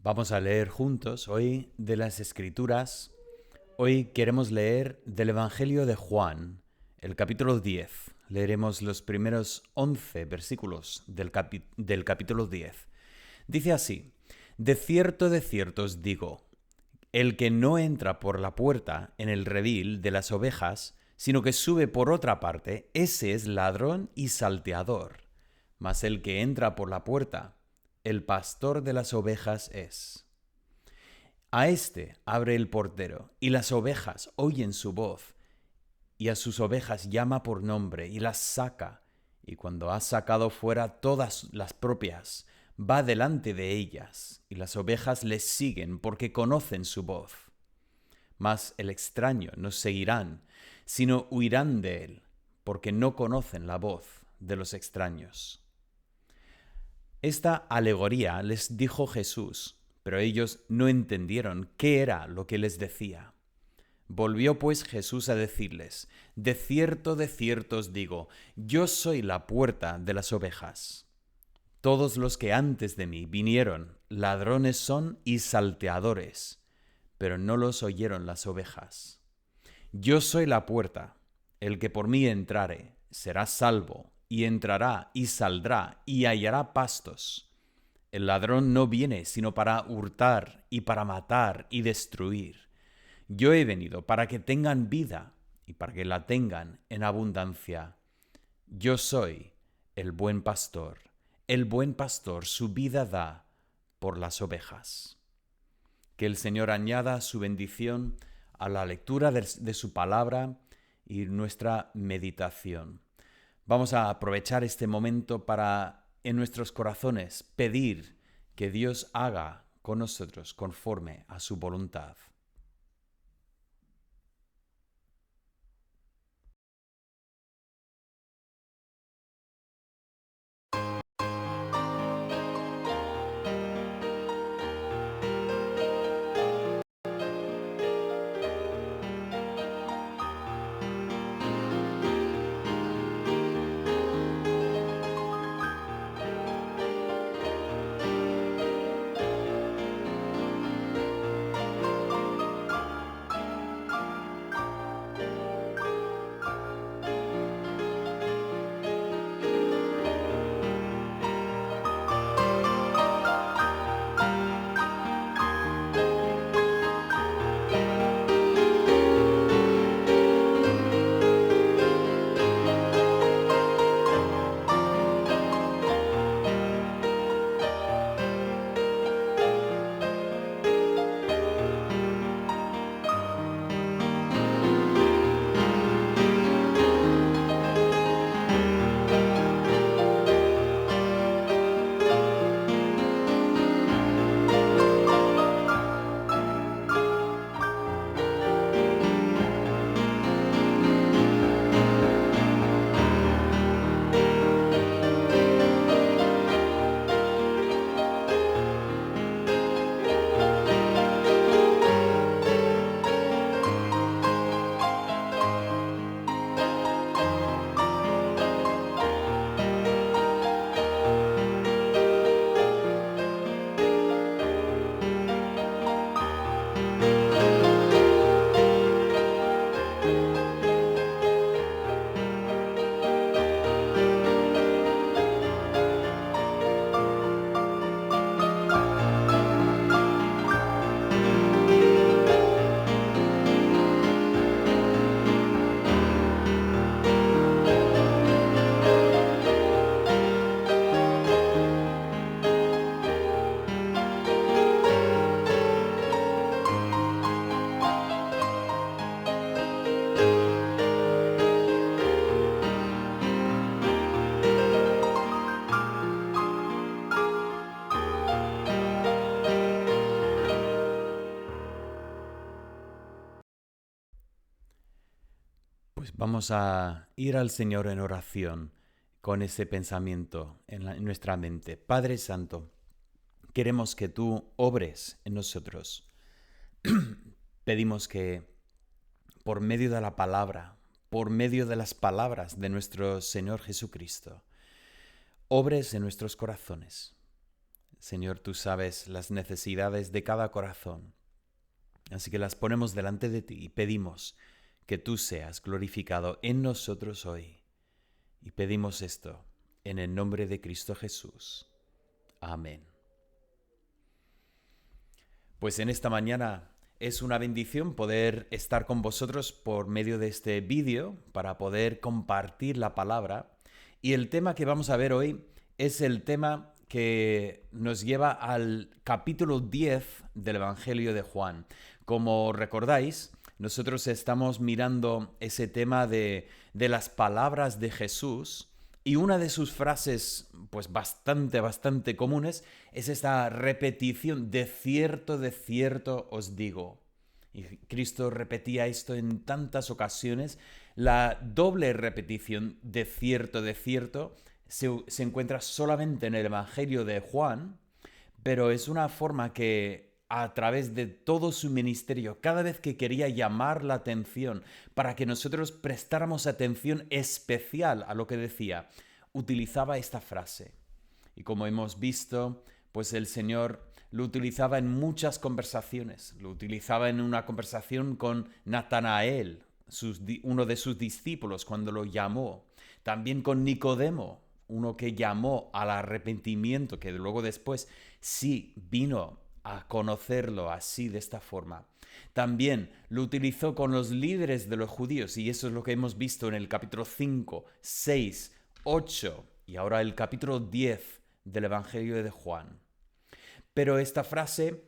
Vamos a leer juntos hoy de las Escrituras. Hoy queremos leer del Evangelio de Juan, el capítulo 10. Leeremos los primeros 11 versículos del capítulo 10. Dice así: de cierto os digo, el que no entra por la puerta en el redil de las ovejas, sino que sube por otra parte, ese es ladrón y salteador. Mas el que entra por la puerta, el pastor de las ovejas es. A éste abre el portero, y las ovejas oyen su voz, y a sus ovejas llama por nombre, y las saca, y cuando ha sacado fuera todas las propias, va delante de ellas, y las ovejas les siguen porque conocen su voz. Mas el extraño no seguirán, sino huirán de él, porque no conocen la voz de los extraños. Esta alegoría les dijo Jesús, pero ellos no entendieron qué era lo que les decía. Volvió pues Jesús a decirles: de cierto os digo, yo soy la puerta de las ovejas. Todos los que antes de mí vinieron, ladrones son y salteadores, pero no los oyeron las ovejas. Yo soy la puerta, el que por mí entrare será salvo, y entrará y saldrá y hallará pastos. El ladrón no viene sino para hurtar y para matar y destruir. Yo he venido para que tengan vida y para que la tengan en abundancia. Yo soy el buen pastor. El buen pastor su vida da por las ovejas. Que el Señor añada su bendición a la lectura de su palabra y nuestra meditación. Vamos a aprovechar este momento para, en nuestros corazones, pedir que Dios haga con nosotros conforme a su voluntad. Pues vamos a ir al Señor en oración con ese pensamiento en nuestra mente. Padre Santo, queremos que tú obres en nosotros. Pedimos que por medio de la palabra, por medio de las palabras de nuestro Señor Jesucristo, obres en nuestros corazones. Señor, tú sabes las necesidades de cada corazón. Así que las ponemos delante de ti y pedimos que tú seas glorificado en nosotros hoy. Y pedimos esto en el nombre de Cristo Jesús. Amén. Pues en esta mañana es una bendición poder estar con vosotros por medio de este vídeo para poder compartir la palabra. Y el tema que vamos a ver hoy es el tema que nos lleva al capítulo 10 del Evangelio de Juan. Como recordáis, nosotros estamos mirando ese tema de las palabras de Jesús. Y una de sus frases, pues bastante comunes, es esta repetición: de cierto os digo. Y Cristo repetía esto en tantas ocasiones. La doble repetición de cierto se encuentra solamente en el Evangelio de Juan, pero es una forma que a través de todo su ministerio, cada vez que quería llamar la atención para que nosotros prestáramos atención especial a lo que decía, utilizaba esta frase. Y como hemos visto, pues el Señor lo utilizaba en muchas conversaciones. Lo utilizaba en una conversación con Natanael, uno de sus discípulos, cuando lo llamó. También con Nicodemo, uno que llamó al arrepentimiento, que luego después sí vino a conocerlo así, de esta forma. También lo utilizó con los líderes de los judíos, y eso es lo que hemos visto en el capítulo 5, 6, 8 y ahora el capítulo 10 del Evangelio de Juan. Pero esta frase,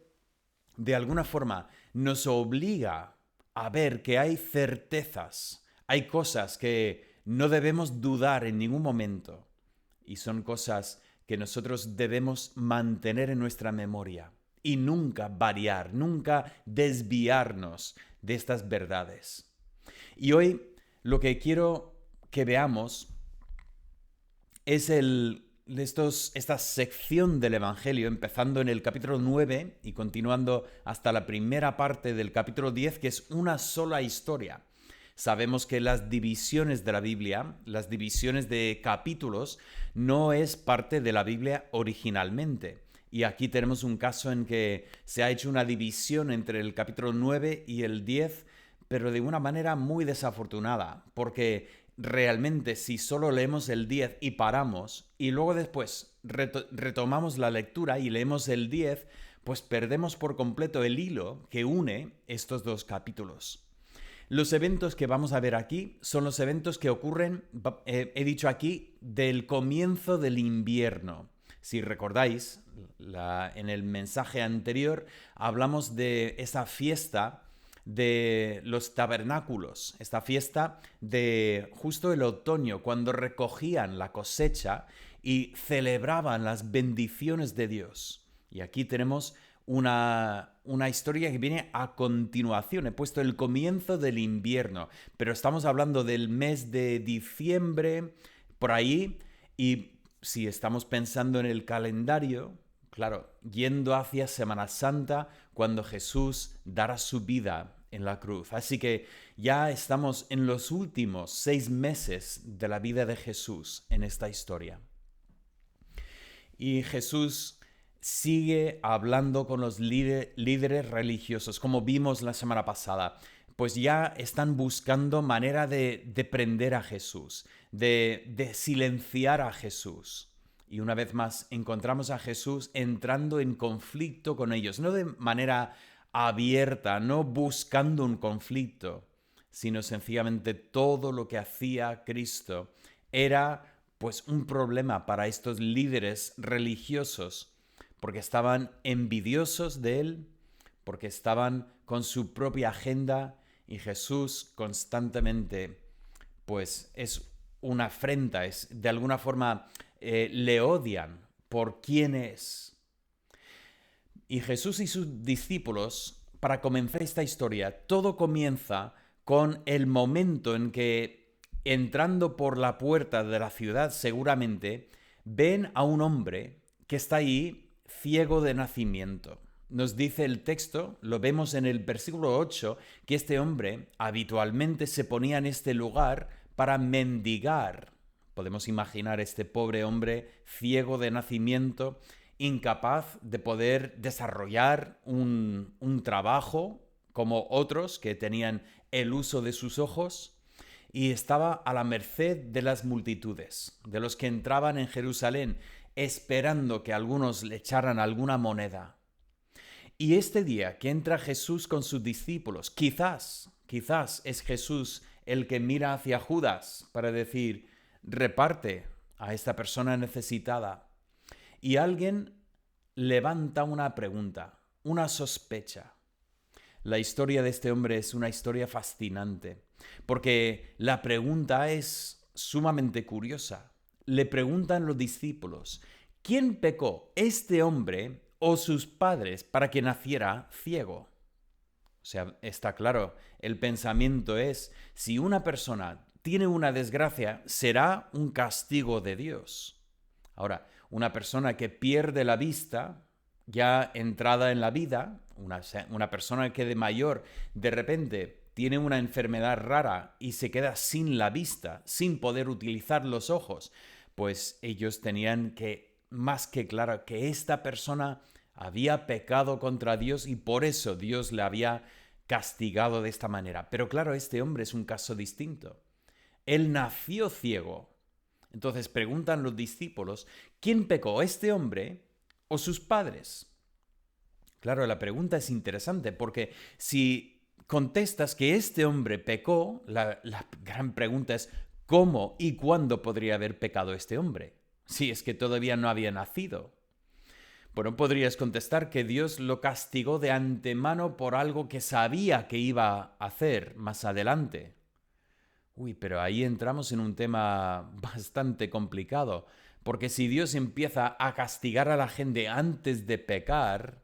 de alguna forma, nos obliga a ver que hay certezas, hay cosas que no debemos dudar en ningún momento, y son cosas que nosotros debemos mantener en nuestra memoria y nunca variar, nunca desviarnos de estas verdades. Y hoy lo que quiero que veamos es esta sección del Evangelio, empezando en el capítulo 9 y continuando hasta la primera parte del capítulo 10, que es una sola historia. Sabemos que las divisiones de la Biblia, las divisiones de capítulos, no es parte de la Biblia originalmente. Y aquí tenemos un caso en que se ha hecho una división entre el capítulo 9 y el 10, pero de una manera muy desafortunada, porque realmente si solo leemos el 10 y paramos, y luego después retomamos la lectura y leemos el 10, pues perdemos por completo el hilo que une estos dos capítulos. Los eventos que vamos a ver aquí son los eventos que ocurren, he dicho aquí, del comienzo del invierno. Si recordáis, en el mensaje anterior hablamos de esa fiesta de los tabernáculos, esta fiesta de justo el otoño, cuando recogían la cosecha y celebraban las bendiciones de Dios. Y aquí tenemos una historia que viene a continuación. He puesto el comienzo del invierno, pero estamos hablando del mes de diciembre, por ahí, y si estamos pensando en el calendario, claro, yendo hacia Semana Santa, cuando Jesús dará su vida en la cruz. Así que ya estamos en los últimos 6 meses de la vida de Jesús en esta historia. Y Jesús sigue hablando con los líderes religiosos, como vimos la semana pasada. Pues ya están buscando manera de prender a Jesús, de silenciar a Jesús. Y una vez más encontramos a Jesús entrando en conflicto con ellos, no de manera abierta, no buscando un conflicto, sino sencillamente todo lo que hacía Cristo era pues un problema para estos líderes religiosos, porque estaban envidiosos de él, porque estaban con su propia agenda, y Jesús constantemente pues es una afrenta, es de alguna forma le odian por quién es. Y Jesús y sus discípulos, para comenzar esta historia, todo comienza con el momento en que, entrando por la puerta de la ciudad seguramente, ven a un hombre que está ahí ciego de nacimiento. Nos dice el texto, lo vemos en el versículo 8, que este hombre habitualmente se ponía en este lugar para mendigar. Podemos imaginar este pobre hombre ciego de nacimiento incapaz de poder desarrollar un trabajo como otros que tenían el uso de sus ojos, y estaba a la merced de las multitudes, de los que entraban en Jerusalén esperando que algunos le echaran alguna moneda. Y este día que entra Jesús con sus discípulos, quizás es Jesús el que mira hacia Judas para decir, reparte a esta persona necesitada. Y alguien levanta una pregunta, una sospecha. La historia de este hombre es una historia fascinante, porque la pregunta es sumamente curiosa. Le preguntan los discípulos, ¿quién pecó, este hombre o sus padres, para que naciera ciego? O sea, está claro, el pensamiento es, si una persona tiene una desgracia, será un castigo de Dios. Ahora, una persona que pierde la vista, ya entrada en la vida, una persona que de mayor de repente tiene una enfermedad rara y se queda sin la vista, sin poder utilizar los ojos, pues ellos tenían que, más que claro, que esta persona había pecado contra Dios y por eso Dios le había castigado de esta manera. Pero claro, este hombre es un caso distinto. Él nació ciego. Entonces preguntan los discípulos, ¿quién pecó, este hombre o sus padres? Claro, la pregunta es interesante porque si contestas que este hombre pecó, la gran pregunta es ¿cómo y cuándo podría haber pecado este hombre? Si es que todavía no había nacido. Bueno, podrías contestar que Dios lo castigó de antemano por algo que sabía que iba a hacer más adelante. Uy, pero ahí entramos en un tema bastante complicado, porque si Dios empieza a castigar a la gente antes de pecar,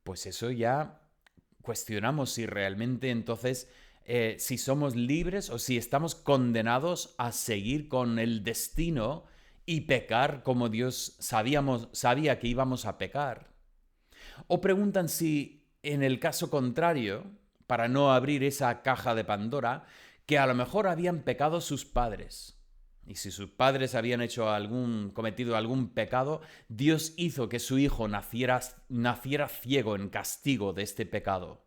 pues eso ya cuestionamos si realmente entonces si somos libres o si estamos condenados a seguir con el destino y pecar como Dios sabía que íbamos a pecar. O preguntan si en el caso contrario, para no abrir esa caja de Pandora, que a lo mejor habían pecado sus padres. Y si sus padres habían cometido algún pecado, Dios hizo que su hijo naciera ciego en castigo de este pecado.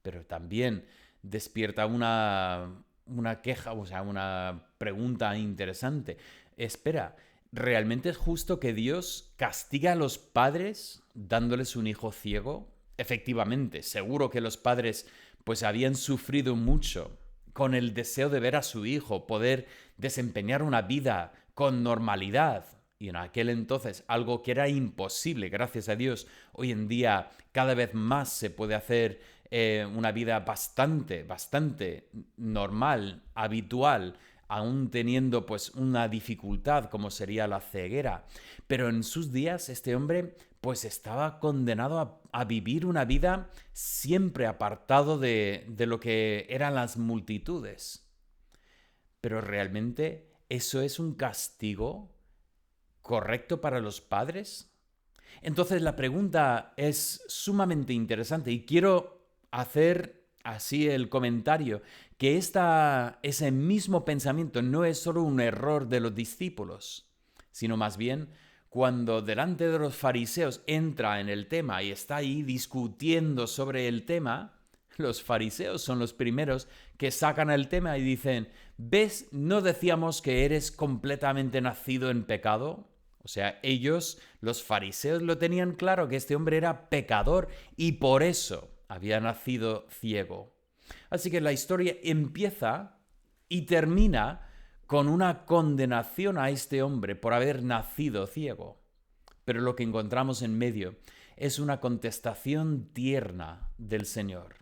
Pero también despierta una queja, o sea, una pregunta interesante. Espera, ¿realmente es justo que Dios castiga a los padres dándoles un hijo ciego? Efectivamente, seguro que los padres pues habían sufrido mucho con el deseo de ver a su hijo poder desempeñar una vida con normalidad. Y en aquel entonces, algo que era imposible, gracias a Dios, hoy en día cada vez más se puede hacer una vida bastante normal, habitual, aún teniendo pues una dificultad como sería la ceguera. Pero en sus días este hombre pues estaba condenado a vivir una vida siempre apartado de lo que eran las multitudes. Pero realmente eso es un castigo correcto para los padres. Entonces la pregunta es sumamente interesante y quiero hacer así el comentario que ese mismo pensamiento no es solo un error de los discípulos, sino más bien cuando delante de los fariseos entra en el tema y está ahí discutiendo sobre el tema, los fariseos son los primeros que sacan el tema y dicen, ¿ves? ¿No decíamos que eres completamente nacido en pecado? O sea, ellos, los fariseos, lo tenían claro que este hombre era pecador y por eso había nacido ciego. Así que la historia empieza y termina con una condenación a este hombre por haber nacido ciego. Pero lo que encontramos en medio es una contestación tierna del Señor.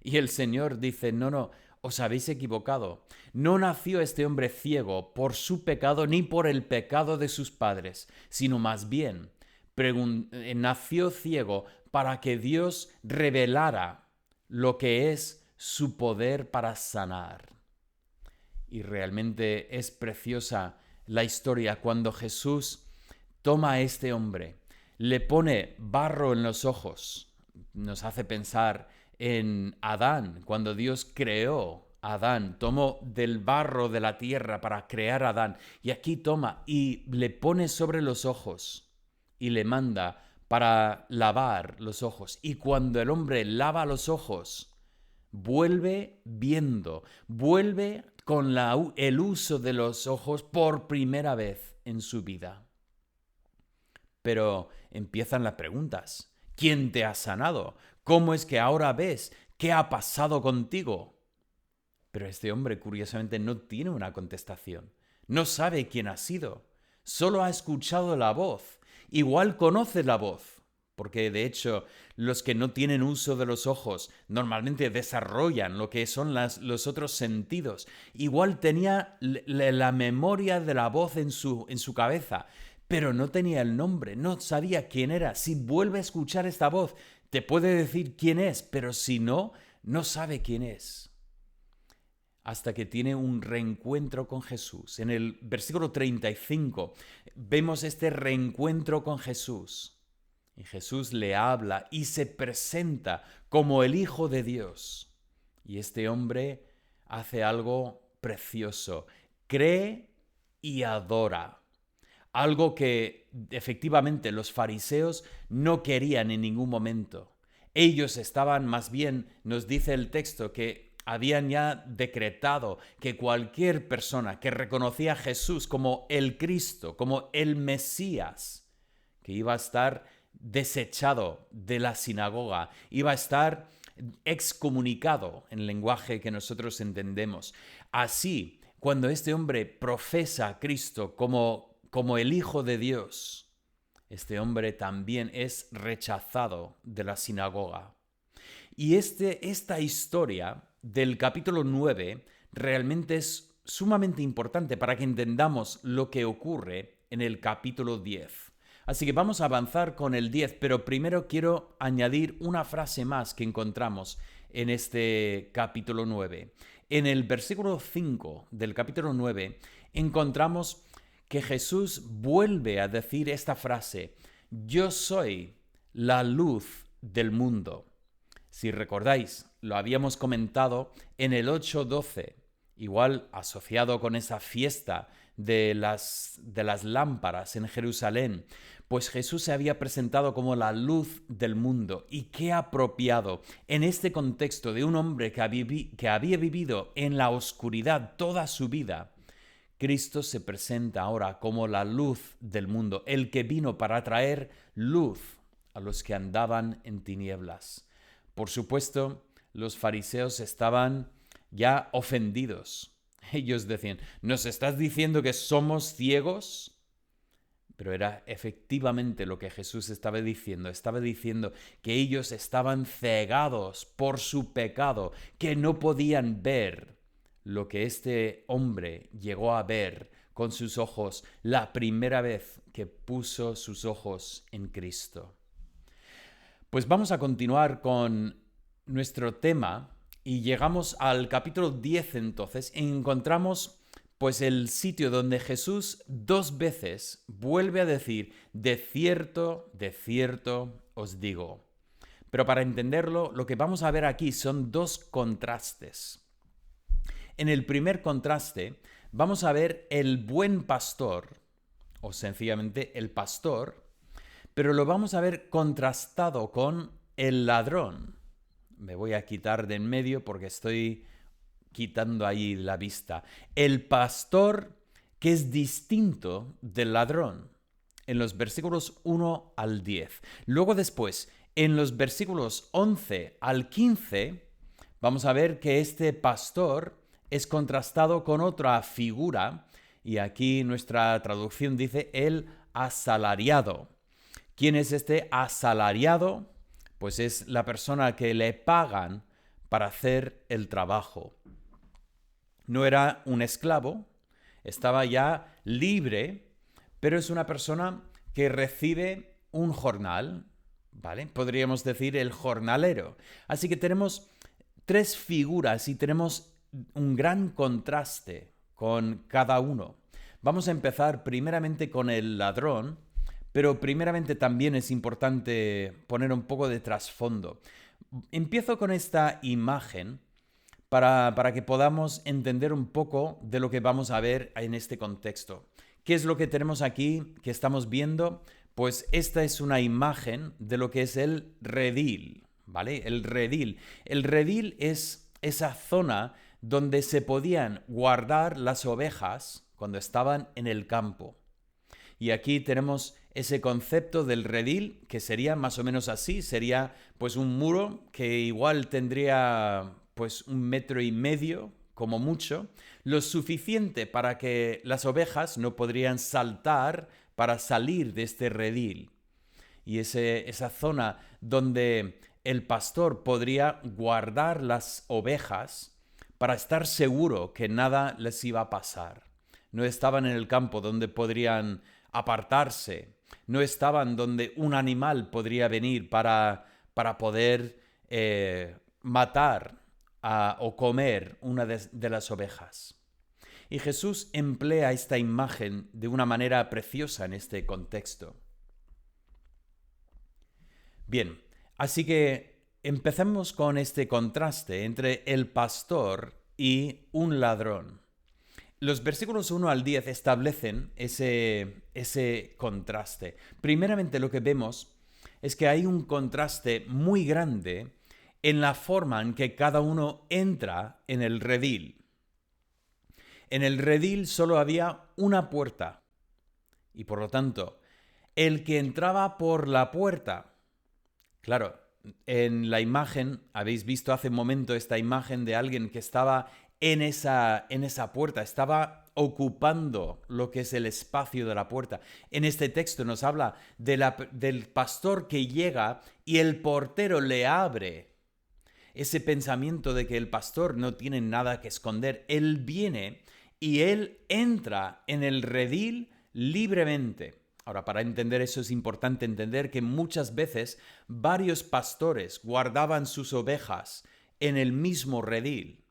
Y el Señor dice, no, os habéis equivocado. No nació este hombre ciego por su pecado ni por el pecado de sus padres, sino más bien nació ciego para que Dios revelara lo que es su poder para sanar. Y realmente es preciosa la historia cuando Jesús toma a este hombre, le pone barro en los ojos. Nos hace pensar en Adán, cuando Dios creó a Adán, tomó del barro de la tierra para crear a Adán, y aquí toma y le pone sobre los ojos. y le manda para lavar los ojos. Y cuando el hombre lava los ojos, vuelve viendo, vuelve con el uso de los ojos por primera vez en su vida. Pero empiezan las preguntas. ¿Quién te ha sanado? ¿Cómo es que ahora ves? ¿Qué ha pasado contigo? Pero este hombre, curiosamente, no tiene una contestación. No sabe quién ha sido. Solo ha escuchado la voz. Igual conoce la voz, porque de hecho los que no tienen uso de los ojos normalmente desarrollan lo que son los otros sentidos. Igual tenía la memoria de la voz en su cabeza, pero no tenía el nombre, no sabía quién era. Si vuelve a escuchar esta voz, te puede decir quién es, pero si no, no sabe quién es. Hasta que tiene un reencuentro con Jesús. En el versículo 35 vemos este reencuentro con Jesús. Y Jesús le habla y se presenta como el Hijo de Dios. Y este hombre hace algo precioso. Cree y adora. Algo que efectivamente los fariseos no querían en ningún momento. Ellos estaban, más bien, nos dice el texto, que habían ya decretado que cualquier persona que reconocía a Jesús como el Cristo, como el Mesías, que iba a estar desechado de la sinagoga, iba a estar excomunicado en el lenguaje que nosotros entendemos. Así, cuando este hombre profesa a Cristo como el Hijo de Dios, este hombre también es rechazado de la sinagoga. Y esta historia del capítulo 9 realmente es sumamente importante para que entendamos lo que ocurre en el capítulo 10. Así que vamos a avanzar con el 10, pero primero quiero añadir una frase más que encontramos en este capítulo 9. En el versículo 5 del capítulo 9 encontramos que Jesús vuelve a decir esta frase: yo soy la luz del mundo. Si recordáis, lo habíamos comentado en el 8:12, igual asociado con esa fiesta de las lámparas en Jerusalén, pues Jesús se había presentado como la luz del mundo. Y qué apropiado en este contexto de un hombre que había vivido en la oscuridad toda su vida. Cristo se presenta ahora como la luz del mundo, el que vino para traer luz a los que andaban en tinieblas. Por supuesto, los fariseos estaban ya ofendidos. Ellos decían: ¿nos estás diciendo que somos ciegos? Pero era efectivamente lo que Jesús estaba diciendo. Estaba diciendo que ellos estaban cegados por su pecado, que no podían ver lo que este hombre llegó a ver con sus ojos la primera vez que puso sus ojos en Cristo. Pues vamos a continuar con nuestro tema y llegamos al capítulo 10 entonces. Encontramos pues el sitio donde Jesús 2 veces vuelve a decir: de cierto os digo. Pero para entenderlo, lo que vamos a ver aquí son 2 contrastes. En el primer contraste vamos a ver el buen pastor, o sencillamente el pastor, pero lo vamos a ver contrastado con el ladrón. Me voy a quitar de en medio porque estoy quitando ahí la vista. El pastor que es distinto del ladrón, en los versículos 1 al 10. Luego después, en los versículos 11 al 15, vamos a ver que este pastor es contrastado con otra figura, y aquí nuestra traducción dice el asalariado. ¿Quién es este asalariado? Pues es la persona que le pagan para hacer el trabajo. No era un esclavo, estaba ya libre, pero es una persona que recibe un jornal, ¿vale? Podríamos decir el jornalero. Así que tenemos 3 figuras y tenemos un gran contraste con cada uno. Vamos a empezar primeramente con el ladrón, pero primeramente también es importante poner un poco de trasfondo. Empiezo con esta imagen para que podamos entender un poco de lo que vamos a ver en este contexto. ¿Qué es lo que tenemos aquí que estamos viendo? Pues esta es una imagen de lo que es el redil, ¿vale? El redil. El redil es esa zona donde se podían guardar las ovejas cuando estaban en el campo. Y aquí tenemos ese concepto del redil, que sería más o menos así, sería pues un muro que igual tendría pues 1,5 metros como mucho, lo suficiente para que las ovejas no podrían saltar para salir de este redil. Y esa zona donde el pastor podría guardar las ovejas para estar seguro que nada les iba a pasar. No estaban en el campo donde podrían apartarse, no estaban donde un animal podría venir para poder matar o comer una de las ovejas. Y Jesús emplea esta imagen de una manera preciosa en este contexto. Bien, así que empezamos con este contraste entre el pastor y un ladrón. Los versículos 1 al 10 establecen ese contraste. Primeramente lo que vemos es que hay un contraste muy grande en la forma en que cada uno entra en el redil. En el redil solo había una puerta y por lo tanto, el que entraba por la puerta, claro, en la imagen, habéis visto hace un momento esta imagen de alguien que estaba en esa puerta, estaba ocupando lo que es el espacio de la puerta. En este texto nos habla del pastor que llega y el portero le abre. Ese pensamiento de que el pastor no tiene nada que esconder, él viene y él entra en el redil libremente. Ahora, para entender eso es importante entender que muchas veces varios pastores guardaban sus ovejas en el mismo redil.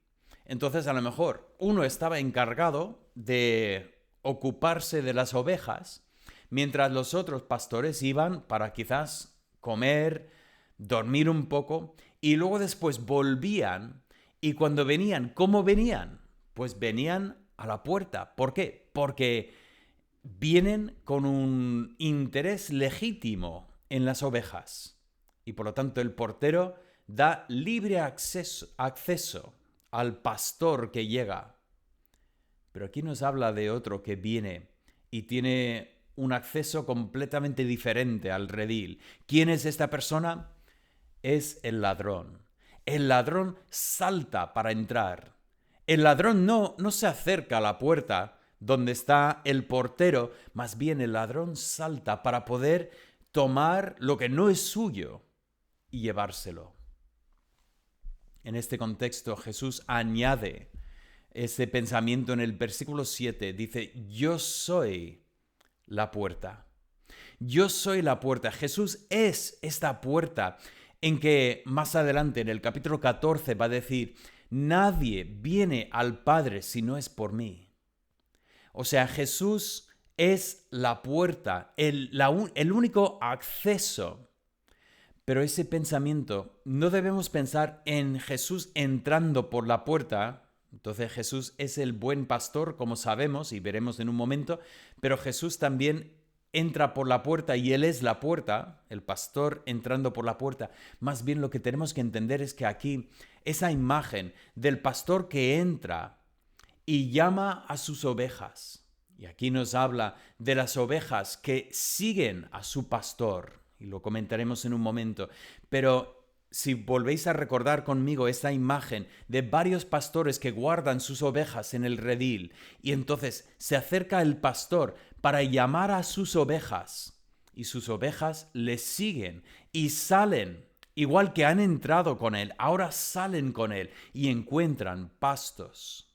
Entonces, a lo mejor uno estaba encargado de ocuparse de las ovejas, mientras los otros pastores iban para quizás comer, dormir un poco, y luego después volvían, y cuando venían, ¿cómo venían? Pues venían a la puerta. ¿Por qué? Porque vienen con un interés legítimo en las ovejas. Y por lo tanto el portero da libre acceso al pastor que llega. Pero aquí nos habla de otro que viene y tiene un acceso completamente diferente al redil. ¿Quién es esta persona? Es el ladrón. El ladrón salta para entrar. El ladrón no se acerca a la puerta donde está el portero, más bien el ladrón salta para poder tomar lo que no es suyo y llevárselo. En este contexto Jesús añade ese pensamiento en el versículo 7. Dice, yo soy la puerta. Yo soy la puerta. Jesús es esta puerta en que más adelante en el capítulo 14 va a decir, nadie viene al Padre si no es por mí. O sea, Jesús es la puerta, el único acceso. Pero ese pensamiento, no debemos pensar en Jesús entrando por la puerta. Entonces Jesús es el buen pastor, como sabemos y veremos en un momento, pero Jesús también entra por la puerta y Él es la puerta, el pastor entrando por la puerta. Más bien lo que tenemos que entender es que aquí esa imagen del pastor que entra y llama a sus ovejas. Y aquí nos habla de las ovejas que siguen a su pastor. Y lo comentaremos en un momento. Pero si volvéis a recordar conmigo esta imagen de varios pastores que guardan sus ovejas en el redil, y entonces se acerca el pastor para llamar a sus ovejas, y sus ovejas le siguen y salen, igual que han entrado con él, ahora salen con él y encuentran pastos.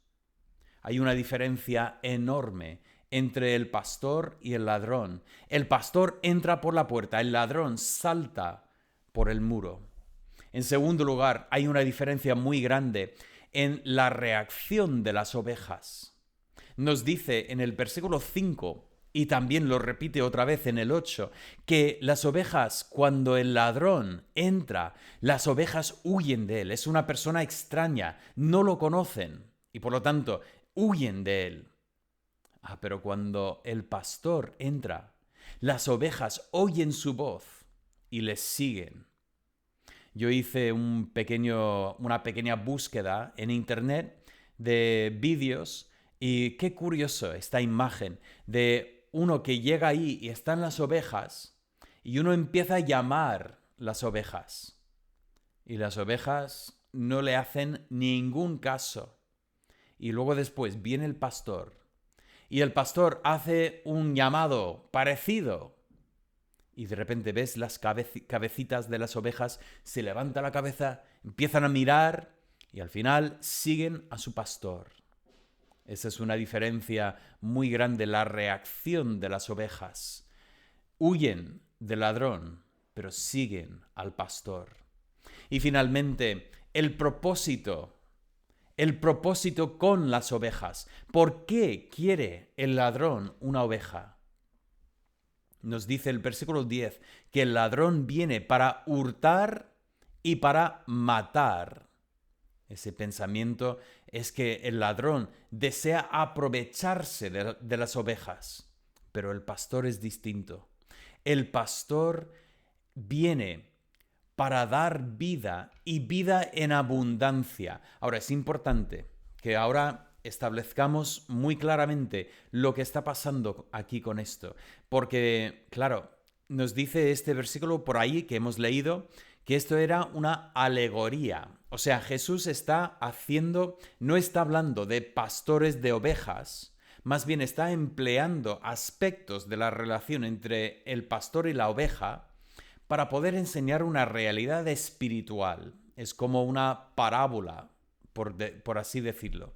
Hay una diferencia enorme entre el pastor y el ladrón. El pastor entra por la puerta, el ladrón salta por el muro. En segundo lugar, hay una diferencia muy grande en la reacción de las ovejas. Nos dice en el versículo 5, y también lo repite otra vez en el 8, que las ovejas, cuando el ladrón entra, las ovejas huyen de él. Es una persona extraña, no lo conocen y por lo tanto huyen de él. Pero cuando el pastor entra, Las ovejas oyen su voz y les siguen. Yo hice una pequeña búsqueda en internet de vídeos y qué curioso esta imagen de uno que llega ahí y están las ovejas y uno empieza a llamar las ovejas y las ovejas no le hacen ningún caso. Y luego después viene el pastor y el pastor hace un llamado parecido. Y de repente ves las cabecitas de las ovejas, se levanta la cabeza, empiezan a mirar y al final siguen a su pastor. Esa es una diferencia muy grande, la reacción de las ovejas. Huyen del ladrón, pero siguen al pastor. Y finalmente, el propósito con las ovejas. ¿Por qué quiere el ladrón una oveja? Nos dice el versículo 10 que el ladrón viene para hurtar y para matar. Ese pensamiento es que el ladrón desea aprovecharse de las ovejas, pero el pastor es distinto. El pastor viene para dar vida y vida en abundancia. Ahora, es importante que ahora establezcamos muy claramente lo que está pasando aquí con esto. Porque, claro, nos dice este versículo por ahí que hemos leído que esto era una alegoría. O sea, Jesús no está hablando de pastores de ovejas, más bien está empleando aspectos de la relación entre el pastor y la oveja para poder enseñar una realidad espiritual. Es como una parábola, por así decirlo.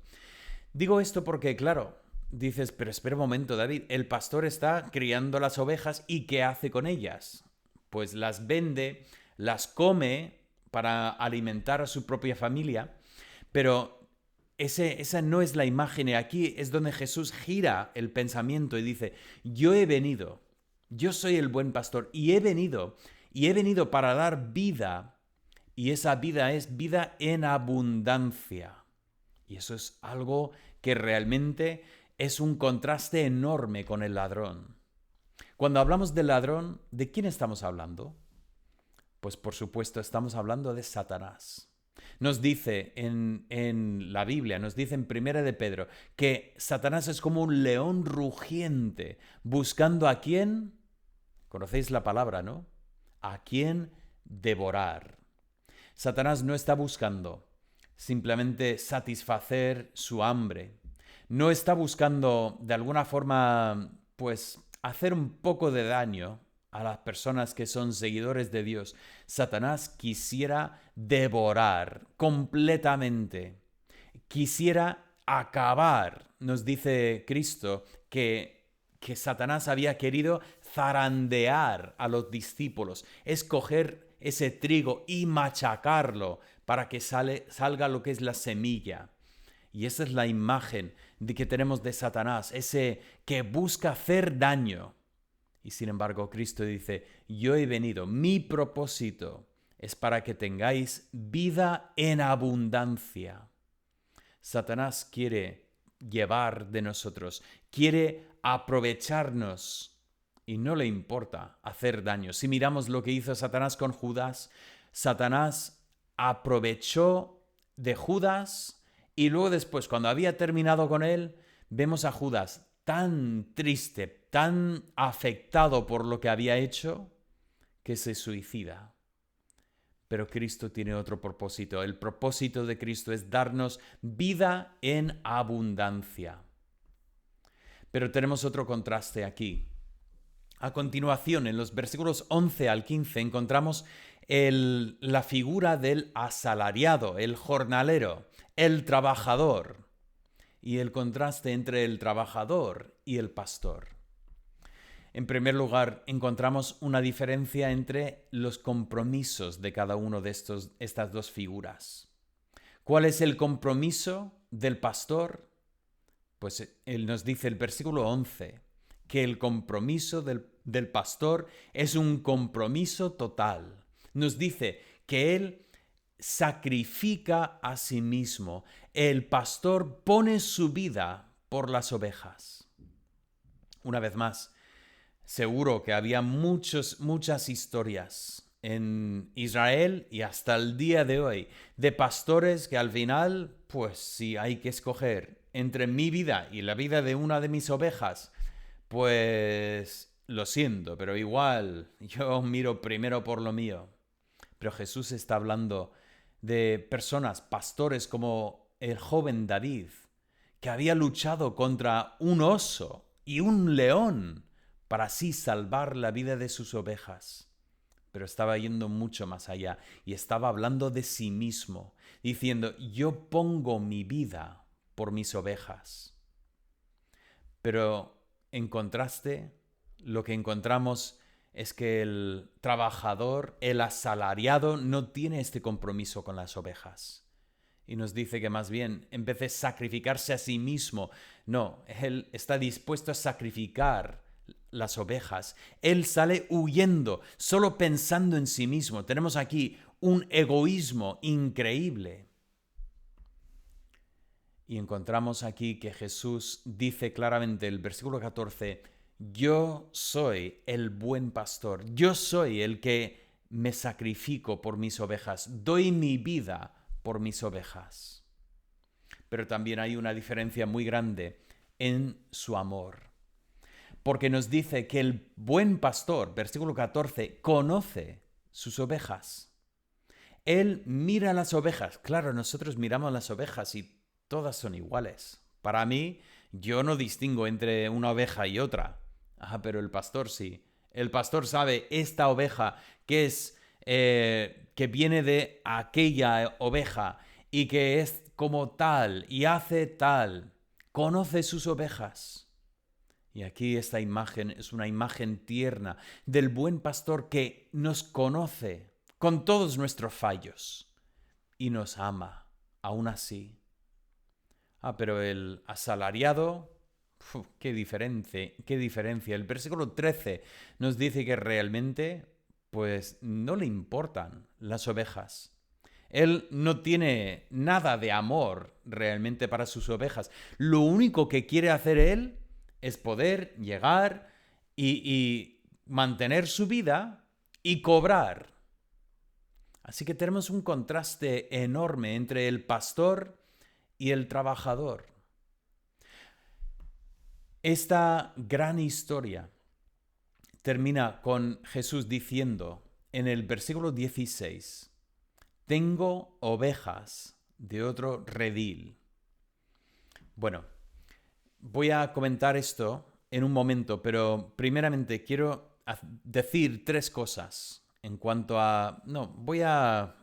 Digo esto porque, claro, dices, pero espera un momento, David, el pastor está criando las ovejas y ¿qué hace con ellas? Pues las vende, las come para alimentar a su propia familia, pero esa no es la imagen y aquí es donde Jesús gira el pensamiento y dice, yo soy el buen pastor y he venido para dar vida y esa vida es vida en abundancia. Y eso es algo que realmente es un contraste enorme con el ladrón. Cuando hablamos del ladrón, ¿de quién estamos hablando? Pues por supuesto estamos hablando de Satanás. Nos dice en la Biblia, nos dice en Primera de Pedro, que Satanás es como un león rugiente, buscando a quién, conocéis la palabra, ¿no? A quién devorar. Satanás no está buscando simplemente satisfacer su hambre. No está buscando de alguna forma, pues, hacer un poco de daño a las personas que son seguidores de Dios. Satanás quisiera devorar completamente. Quisiera acabar. Nos dice Cristo que Satanás había querido zarandear a los discípulos, escoger ese trigo y machacarlo para que salga lo que es la semilla. Y esa es la imagen que tenemos de Satanás, ese que busca hacer daño. Y sin embargo, Cristo dice, yo he venido, mi propósito es para que tengáis vida en abundancia. Satanás quiere llevar de nosotros, quiere aprovecharnos y no le importa hacer daño. Si miramos lo que hizo Satanás con Judas, Satanás aprovechó de Judas y luego después, cuando había terminado con él, vemos a Judas tan triste, tan afectado por lo que había hecho, que se suicida. Pero Cristo tiene otro propósito. El propósito de Cristo es darnos vida en abundancia. Pero tenemos otro contraste aquí. A continuación, en los versículos 11 al 15, encontramos la figura del asalariado, el jornalero, el trabajador, y el contraste entre el trabajador y el pastor. En primer lugar, encontramos una diferencia entre los compromisos de cada uno de estas dos figuras. ¿Cuál es el compromiso del pastor? Pues él nos dice el versículo 11, que el compromiso del pastor es un compromiso total. Nos dice que él sacrifica a sí mismo. El pastor pone su vida por las ovejas. Una vez más, Seguro que había muchas historias en Israel y hasta el día de hoy de pastores que al final, pues si hay que escoger entre mi vida y la vida de una de mis ovejas, pues lo siento, pero igual yo miro primero por lo mío. Pero Jesús está hablando de personas, pastores como el joven David, que había luchado contra un oso y un león para así salvar la vida de sus ovejas. Pero estaba yendo mucho más allá y estaba hablando de sí mismo, diciendo, yo pongo mi vida por mis ovejas. Pero en contraste, lo que encontramos es que el trabajador, el asalariado, no tiene este compromiso con las ovejas. Y nos dice que más bien, en vez de sacrificarse a sí mismo, no, él está dispuesto a sacrificar las ovejas. Él sale huyendo, solo pensando en sí mismo. Tenemos aquí un egoísmo increíble. Y encontramos aquí que Jesús dice claramente, el versículo 14, yo soy el buen pastor, yo soy el que me sacrifico por mis ovejas, doy mi vida por mis ovejas. Pero también hay una diferencia muy grande en su amor. Porque nos dice que el buen pastor, versículo 14, conoce sus ovejas. Él mira las ovejas. Claro, nosotros miramos las ovejas y todas son iguales. Para mí, yo no distingo entre una oveja y otra. Pero el pastor sí. El pastor sabe esta oveja que es que viene de aquella oveja y que es como tal y hace tal. Conoce sus ovejas. Y aquí esta imagen es una imagen tierna del buen pastor que nos conoce con todos nuestros fallos y nos ama aún así. Pero el asalariado, qué diferencia. El versículo 13 nos dice que realmente, pues, no le importan las ovejas. Él no tiene nada de amor realmente para sus ovejas. Lo único que quiere hacer él es poder llegar y mantener su vida y cobrar. Así que tenemos un contraste enorme entre el pastor y el trabajador. Esta gran historia termina con Jesús diciendo en el versículo 16, tengo ovejas de otro redil. Bueno, voy a comentar esto en un momento, pero primeramente quiero decir tres cosas en cuanto a... No, voy a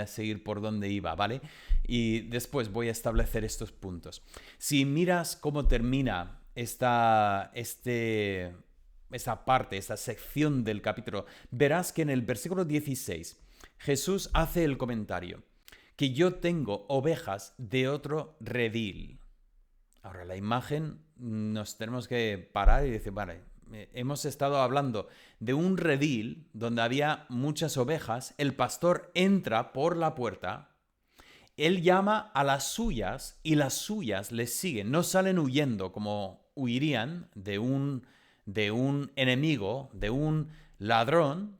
seguir por donde iba, ¿vale? Y después voy a establecer estos puntos. Si miras cómo termina esta parte, esta sección del capítulo, verás que en el versículo 16 Jesús hace el comentario que yo tengo ovejas de otro redil. Ahora, la imagen nos tenemos que parar y decir, vale, hemos estado hablando de un redil donde había muchas ovejas, el pastor entra por la puerta, él llama a las suyas y las suyas les siguen, no salen huyendo como huirían de un enemigo, de un ladrón,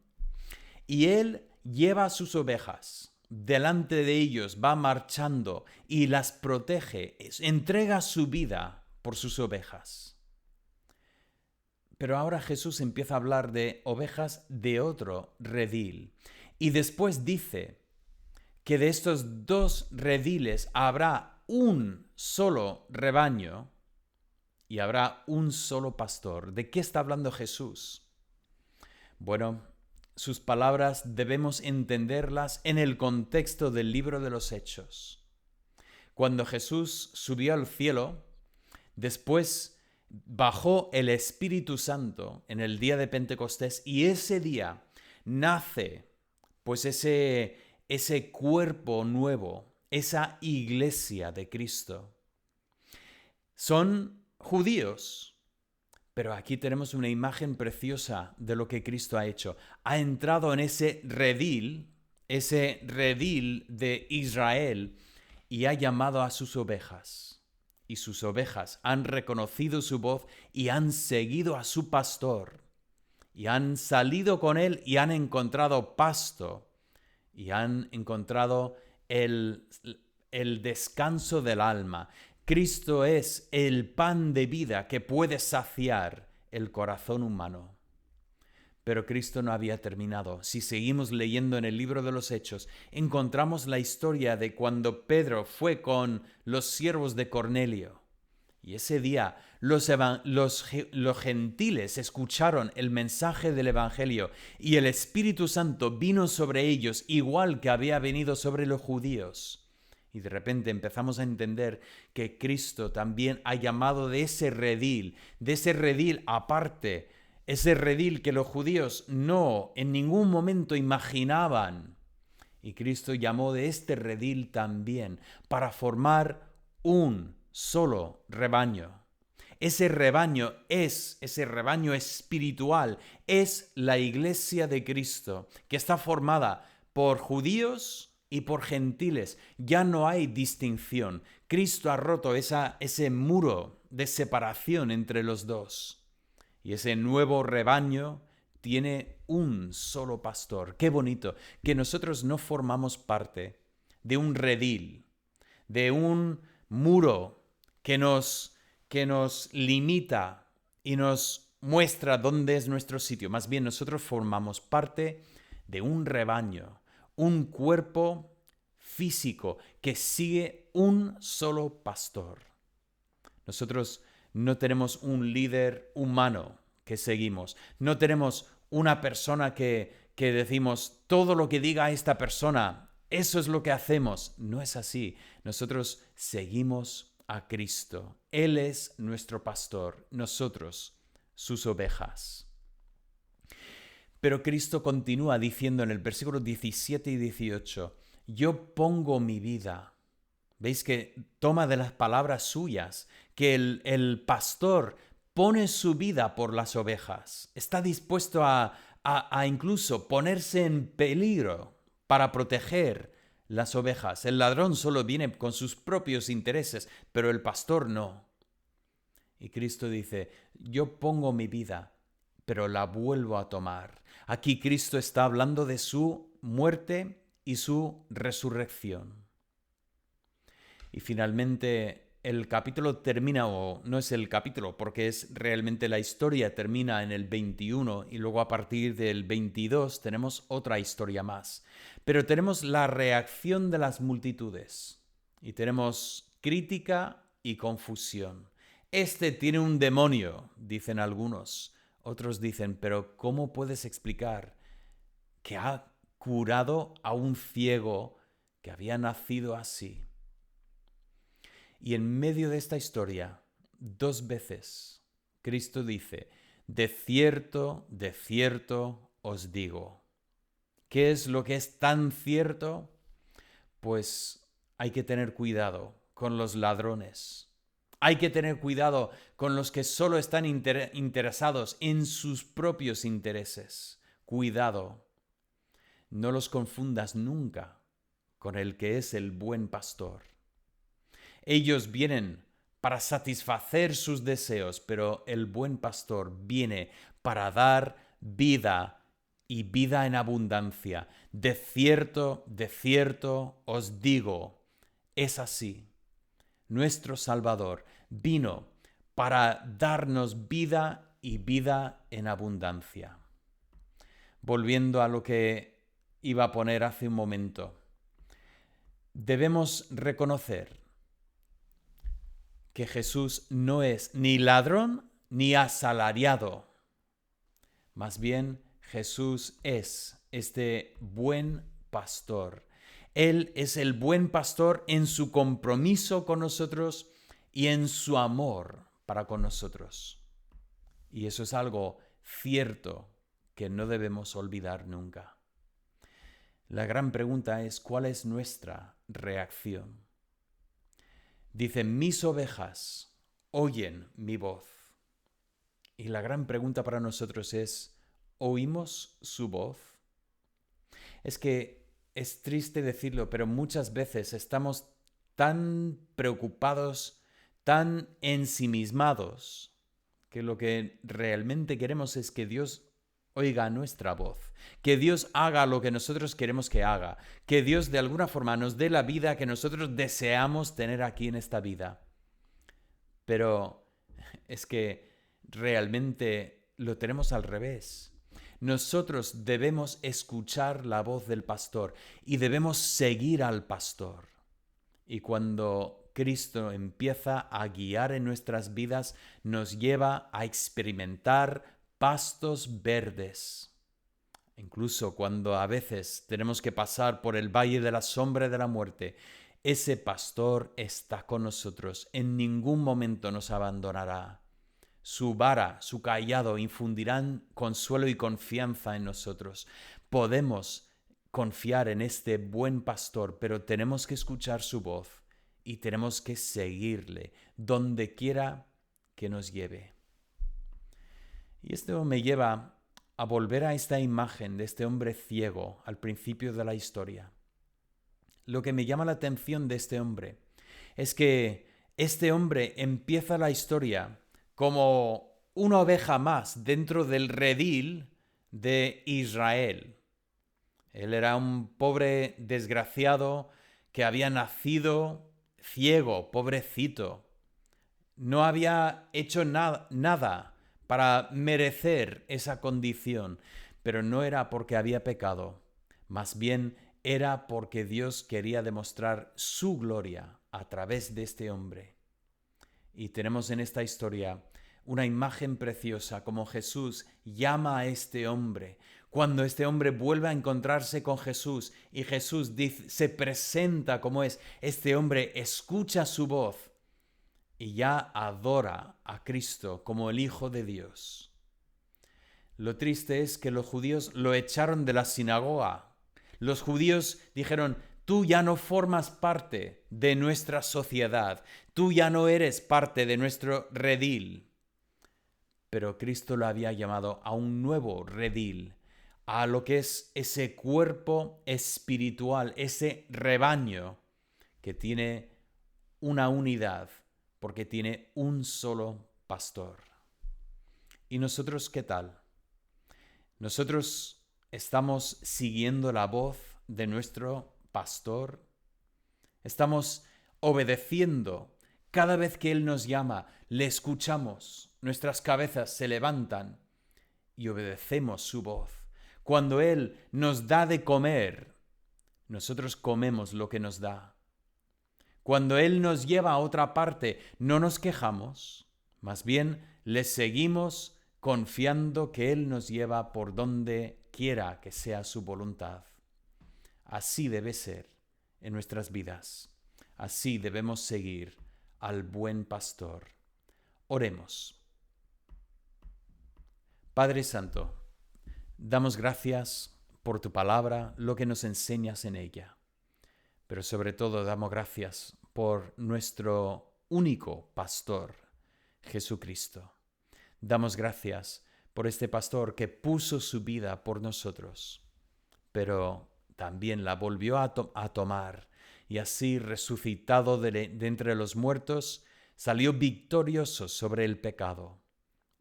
y él lleva a sus ovejas. Delante de ellos va marchando y las protege, entrega su vida por sus ovejas. Pero ahora Jesús empieza a hablar de ovejas de otro redil. Y después dice que de estos dos rediles habrá un solo rebaño y habrá un solo pastor. ¿De qué está hablando Jesús? Bueno, sus palabras debemos entenderlas en el contexto del libro de los Hechos. Cuando Jesús subió al cielo, después bajó el Espíritu Santo en el día de Pentecostés y ese día nace pues ese cuerpo nuevo, esa iglesia de Cristo. Son judíos, pero aquí tenemos una imagen preciosa de lo que Cristo ha hecho. Ha entrado en ese redil de Israel, y ha llamado a sus ovejas. y sus ovejas han reconocido su voz y han seguido a su pastor. Y han salido con él y han encontrado pasto. Y han encontrado el descanso del alma. Cristo es el pan de vida que puede saciar el corazón humano. Pero Cristo no había terminado. Si seguimos leyendo en el libro de los Hechos, encontramos la historia de cuando Pedro fue con los siervos de Cornelio. Y ese día los gentiles escucharon el mensaje del Evangelio y el Espíritu Santo vino sobre ellos igual que había venido sobre los judíos. Y de repente empezamos a entender que Cristo también ha llamado de ese redil aparte, ese redil que los judíos no en ningún momento imaginaban. Y Cristo llamó de este redil también para formar un solo rebaño. Ese rebaño espiritual, es la iglesia de Cristo, que está formada por judíos y por gentiles. Ya no hay distinción. Cristo ha roto ese muro de separación entre los dos. Y ese nuevo rebaño tiene un solo pastor. Qué bonito que nosotros no formamos parte de un redil, de un muro que nos limita y nos muestra dónde es nuestro sitio. Más bien nosotros formamos parte de un rebaño, un cuerpo físico que sigue un solo pastor. Nosotros no tenemos un líder humano que seguimos. No tenemos una persona que decimos todo lo que diga esta persona, eso es lo que hacemos. No es así. Nosotros seguimos a Cristo. Él es nuestro pastor, nosotros sus ovejas. Pero Cristo continúa diciendo en el versículo 17 y 18, yo pongo mi vida. ¿Veis que toma de las palabras suyas? Que el pastor pone su vida por las ovejas. Está dispuesto a incluso ponerse en peligro para proteger las ovejas. El ladrón solo viene con sus propios intereses, pero el pastor no. Y Cristo dice, yo pongo mi vida, pero la vuelvo a tomar. Aquí Cristo está hablando de su muerte y su resurrección. Y finalmente el capítulo termina, o no es el capítulo, porque es realmente la historia termina en el 21 y luego a partir del 22 tenemos otra historia más. Pero tenemos la reacción de las multitudes y tenemos crítica y confusión. Este tiene un demonio, dicen algunos. Otros dicen, pero ¿cómo puedes explicar que ha curado a un ciego que había nacido así? Y en medio de esta historia, 2 veces, Cristo dice, de cierto os digo. ¿Qué es lo que es tan cierto? Pues hay que tener cuidado con los ladrones. Hay que tener cuidado con los que solo están interesados en sus propios intereses. Cuidado. No los confundas nunca con el que es el buen pastor. Ellos vienen para satisfacer sus deseos, pero el buen pastor viene para dar vida y vida en abundancia. De cierto os digo, es así. Nuestro Salvador vino para darnos vida y vida en abundancia. Volviendo a lo que iba a poner hace un momento, debemos reconocer que Jesús no es ni ladrón ni asalariado. Más bien, Jesús es este buen pastor. Él es el buen pastor en su compromiso con nosotros y en su amor para con nosotros. Y eso es algo cierto que no debemos olvidar nunca. La gran pregunta es, ¿cuál es nuestra reacción? Dice, mis ovejas oyen mi voz. Y la gran pregunta para nosotros es, ¿oímos su voz? Es que es triste decirlo, pero muchas veces estamos tan preocupados, tan ensimismados, que lo que realmente queremos es que Dios oiga nuestra voz, que Dios haga lo que nosotros queremos que haga, que Dios de alguna forma nos dé la vida que nosotros deseamos tener aquí en esta vida. Pero es que realmente lo tenemos al revés. Nosotros debemos escuchar la voz del pastor y debemos seguir al pastor. Y cuando Cristo empieza a guiar en nuestras vidas, nos lleva a experimentar pastos verdes. Incluso cuando a veces tenemos que pasar por el valle de la sombra de la muerte, ese pastor está con nosotros. En ningún momento nos abandonará. Su vara, su cayado infundirán consuelo y confianza en nosotros. Podemos confiar en este buen pastor, pero tenemos que escuchar su voz y tenemos que seguirle donde quiera que nos lleve. Y esto me lleva a volver a esta imagen de este hombre ciego al principio de la historia. Lo que me llama la atención de este hombre es que este hombre empieza la historia como una oveja más dentro del redil de Israel. Él era un pobre desgraciado que había nacido ciego, pobrecito. No había hecho nada para merecer esa condición, pero no era porque había pecado, más bien era porque Dios quería demostrar su gloria a través de este hombre. Y tenemos en esta historia una imagen preciosa como Jesús llama a este hombre. Cuando este hombre vuelve a encontrarse con Jesús y Jesús se presenta como es, este hombre escucha su voz y ya adora a Cristo como el Hijo de Dios. Lo triste es que los judíos lo echaron de la sinagoga. Los judíos dijeron: tú ya no formas parte de nuestra sociedad, tú ya no eres parte de nuestro redil. Pero Cristo lo había llamado a un nuevo redil, a lo que es ese cuerpo espiritual, ese rebaño que tiene una unidad, porque tiene un solo pastor. ¿Y nosotros qué tal? ¿Nosotros estamos siguiendo la voz de nuestro pastor? ¿Estamos obedeciendo? Cada vez que Él nos llama, le escuchamos, nuestras cabezas se levantan y obedecemos su voz. Cuando Él nos da de comer, nosotros comemos lo que nos da. Cuando Él nos lleva a otra parte, no nos quejamos, más bien le seguimos confiando que Él nos lleva por donde quiera que sea su voluntad. Así debe ser en nuestras vidas. Así debemos seguir al buen pastor. Oremos. Padre Santo, damos gracias por tu palabra, lo que nos enseñas en ella. Pero sobre todo damos gracias por nuestro único pastor, Jesucristo. Damos gracias por este pastor que puso su vida por nosotros, pero también la volvió a tomar y así resucitado de entre los muertos, salió victorioso sobre el pecado.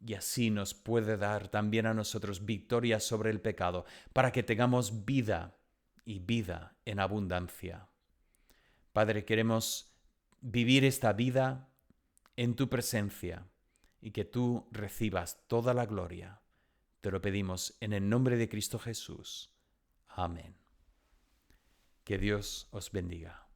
Y así nos puede dar también a nosotros victoria sobre el pecado, para que tengamos vida y vida en abundancia. Padre, queremos vivir esta vida en tu presencia y que tú recibas toda la gloria. Te lo pedimos en el nombre de Cristo Jesús. Amén. Que Dios os bendiga.